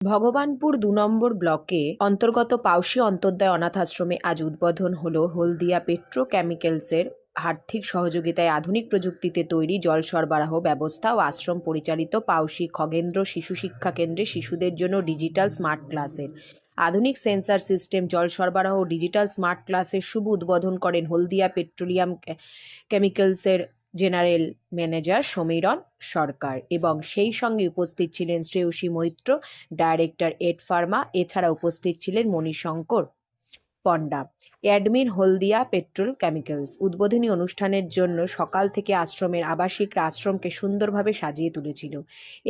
ভগবানপুর ২ নম্বর ব্লকে অন্তর্গত পাউশি অন্তর্দয় অনাথ আশ্রমে আজ উদ্বোধন হলো হলদিয়া পেট্রোকেমিক্যালসের আর্থিক সহযোগিতায় আধুনিক প্রযুক্তিতে তৈরি জল সরবরাহ ব্যবস্থা ও আশ্রম পরিচালিত পাউশি খগেন্দ্র শিশু শিক্ষা কেন্দ্রে শিশুদের জন্য ডিজিটাল স্মার্ট ক্লাসের আধুনিক সেন্সার সিস্টেম জল সরবরাহ ও ডিজিটাল স্মার্ট ক্লাসের শুভ উদ্বোধন করেন হলদিয়া পেট্রোলিয়াম কেমিক্যালসের জেনারেল ম্যানেজার সমীরণ সরকার এবং সেই সঙ্গে উপস্থিত ছিলেন শ্রেয়সী মৈত্র, ডাইরেক্টর এড ফার্মা। এছাড়া উপস্থিত ছিলেন Manishankar Panda, admin Haldia petrol chemicals. উদ্বোধনী অনুষ্ঠানের জন্য সকাল থেকে আশ্রমের আবাসিকরা আশ্রমকে সুন্দরভাবে সাজিয়ে তুলেছিল।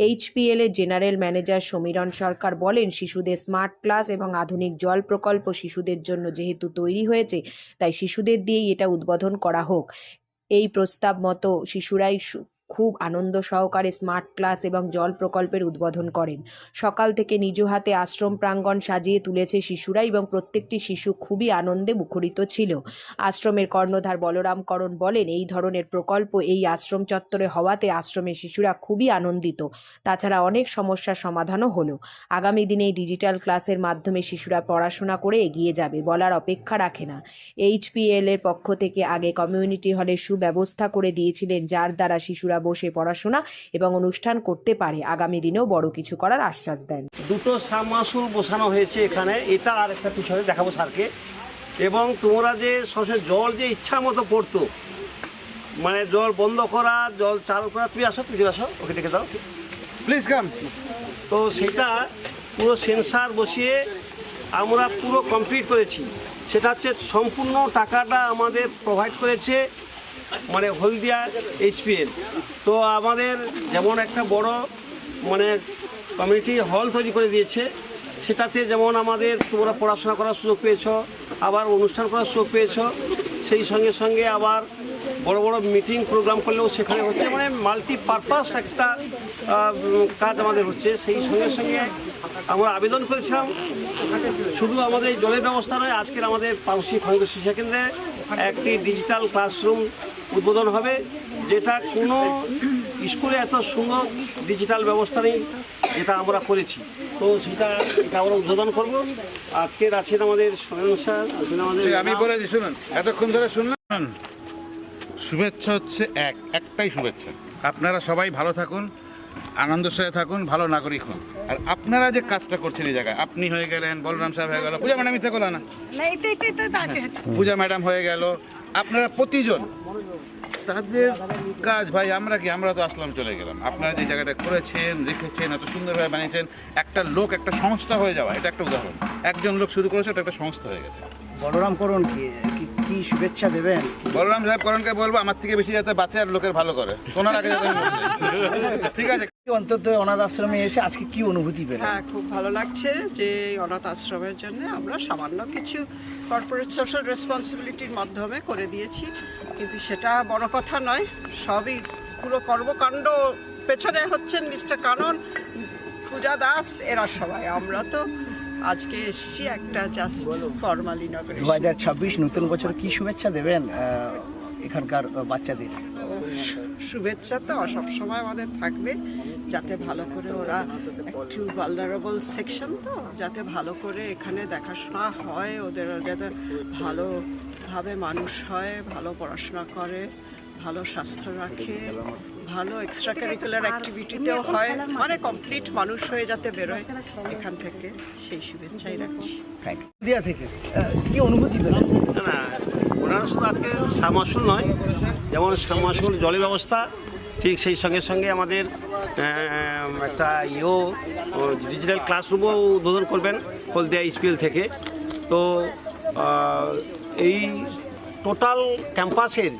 এইচপিএল এর জেনারেল ম্যানেজার সমীরণ সরকার বলেন, শিশুদের স্মার্ট ক্লাস এবং আধুনিক জল প্রকল্প শিশুদের জন্য যেহেতু তৈরি হয়েছে, তাই শিশুদের দিয়েই এটা উদ্বোধন করা হোক। এই প্রস্তাব মতো শিশুরাই খুব আনন্দ সহকারে স্মার্ট ক্লাস এবং জল প্রকল্পের উদ্বোধন করেন। সকাল থেকে নিজ হাতে আশ্রম প্রাঙ্গণ সাজিয়ে তুলেছে শিশুরা এবং প্রত্যেকটি শিশু খুবই আনন্দে মুখরিত ছিল। আশ্রমের কর্ণধার বলরাম করণ বলেন, এই ধরনের প্রকল্প এই আশ্রম চত্বরে হওয়াতে আশ্রমের শিশুরা খুবই আনন্দিত। তাছাড়া অনেক সমস্যার সমাধানও হলো। আগামী দিনে এই ডিজিটাল ক্লাসের মাধ্যমে শিশুরা পড়াশোনা করে এগিয়ে যাবে, বলার অপেক্ষা রাখে না। এইচপিএল এর পক্ষ থেকে আগে কমিউনিটি হলের সুব্যবস্থা করে দিয়েছিলেন, যার দ্বারা শিশুরা বসে পড়াশোনা এবং অনুষ্ঠান করতে পারে। আগামী দিনেও বড় কিছু করার আশ্বাস দেন। দুটো সাবমার্সিবল বসানো হয়েছে এখানে, এটা আর একটা পিছনে দেখাবো স্যারকে। এবং তোমরা যে সবসময় জল যে ইচ্ছা মতো পড়তো, মানে জল বন্ধ করা, জল চালু করা, তুমি আসো, তুমি আসো, ওকে ডেকে দাও প্লিজ কাম। তো সেটা পুরো সেন্সার বসিয়ে আমরা পুরো কমপ্লিট করেছি। সেটা হচ্ছে সম্পূর্ণ টাকাটা আমাদের প্রোভাইড করেছে মানে হলদিয়া এইচপিএল। তো আমাদের যেমন একটা বড় মানে কমিউনিটি হল তৈরি করে দিয়েছে, সেটাতে যেমন আমাদের তোমরা পড়াশোনা করার সুযোগ পেয়েছ, আবার অনুষ্ঠান করার সুযোগ পেয়েছ, সেই সঙ্গে সঙ্গে আবার বড় বড় মিটিং প্রোগ্রাম করলেও সেখানে হচ্ছে, মানে মাল্টিপারপাস একটা কাজ আমাদের হচ্ছে। সেই সঙ্গে সঙ্গে আমরা আবেদন করেছিলাম শুধু আমাদের জলের ব্যবস্থা নয়, আজকের আমাদের পাউশি খগেন্দ্র শিক্ষা কেন্দ্রে একটি ডিজিটাল ক্লাসরুম উদ্বোধন হবে, যেটা কোনো স্কুলে এত সুন্দর ডিজিটাল ব্যবস্থা নেই যেটা আমরা করেছি। তো সেটা আমরা উদ্বোধন করব। আজকের আছেন আমাদের সমীরণ স্যার, আছেন আমাদের, আমি বলেছি শুনুন, এতক্ষণ ধরে শুনলাম। শুভেচ্ছা হচ্ছে একটাই শুভেচ্ছা, আপনারা সবাই ভালো থাকুন, আনন্দের সাথে থাকুন, ভালো নাগরিক হন। আর আপনারা যে কাজটা করছেন এই জায়গায়, আপনি হয়ে গেলেন, বলরাম সাহেব হয়ে গেল, পূজা ম্যাডাম ইতে করল না, পূজা ম্যাডাম হয়ে গেল, আপনারা প্রতিজন তাদের কাজ, ভাই আমরা কি, আমরা তো আসলাম চলে গেলাম। আপনারা যে জায়গাটা করেছেন, রেখেছেন, এত সুন্দরভাবে বানিয়েছেন, একটা লোক একটা সংস্থা হয়ে যাওয়া, এটা একটা উদাহরণ। একজন লোক শুরু করেছে, এটা একটা সংস্থা হয়ে গেছে। বলরাম করণ কি শুভেচ্ছা দেবেন? বলরাম সাহেব করণকে বলবো আমার থেকে বেশি যাতে বাঁচে আর লোকের ভালো করে, শোনার আগে যাতে ঠিক আছে। অন্তত অনাথ আশ্রমে এসে আজকে কি অনুভূতি পেলেন? হ্যাঁ, খুব ভালো লাগছে যে অনাথ আশ্রমের জন্য আমরা সামান্য কিছু কর্পোরেট সোশ্যাল রেসপন্সিবিলিটির মাধ্যমে করে দিয়েছি, কিন্তু সেটা বড় কথা নয়। সবই পুরো কর্মকাণ্ড পেছনে হচ্ছেন মিস্টার কানন, পূজা দাস, এরা সবাই। আমরা তো আজকে এসেছি একটা জাস্ট ফর্মাল ইনগ্রেশন। 2026 নতুন বছর কি শুভেচ্ছা দেবেন এখানকার বাচ্চাদের? শুভেচ্ছা তো সবসময় আমাদের থাকবে, যাতে ভালো করে ওরা একটু ভালনারেবল সেকশন, তো যাতে ভালো করে এখানে দেখাশোনা হয়, ওদের যাতে ভালোভাবে মানুষ হয়, ভালো পড়াশোনা করে, ভালো স্বাস্থ্য রাখে, ভালো এক্সট্রা কারিকুলার অ্যাক্টিভিটিতেও হয়, মানে কমপ্লিট মানুষ হয়ে যাতে বেরোয় এখান থেকে, সেই শুভেচ্ছাই রাখছি। Thank you. দিয়া থেকে কি অনুভূতি পেলেন? না, ওনারা শুধু আজকে সাবমার্সিবল নয়, যেমন সাবমার্সিবল জলের ব্যবস্থা, ঠিক সেই সঙ্গে সঙ্গে আমাদের একটা ডিজিটাল ক্লাসরুমও উদ্বোধন করবেন হলদিয়া এইচপিএল থেকে। তো এই টোটাল ক্যাম্পাসের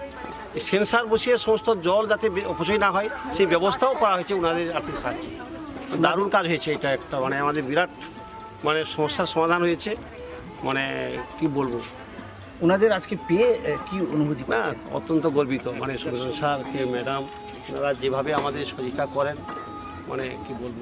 সেন্সার বসিয়ে সমস্ত জল যাতে অপচয় না হয় সেই ব্যবস্থাও করা হয়েছে ওনাদের আর্থিক সাহায্যে। দারুণ কাজ হয়েছে এটা, একটা মানে আমাদের বিরাট মানে সমস্যার সমাধান হয়েছে, মানে কি বলবো। ওনাদের আজকে পেয়ে কি অনুভূতি না, পাচ্ছেন? অত্যন্ত গর্বিত, মানে সমীরণ স্যার, ম্যাডাম, ওনারা যেভাবে আমাদের সহযোগিতা করেন, মানে কি বলবো।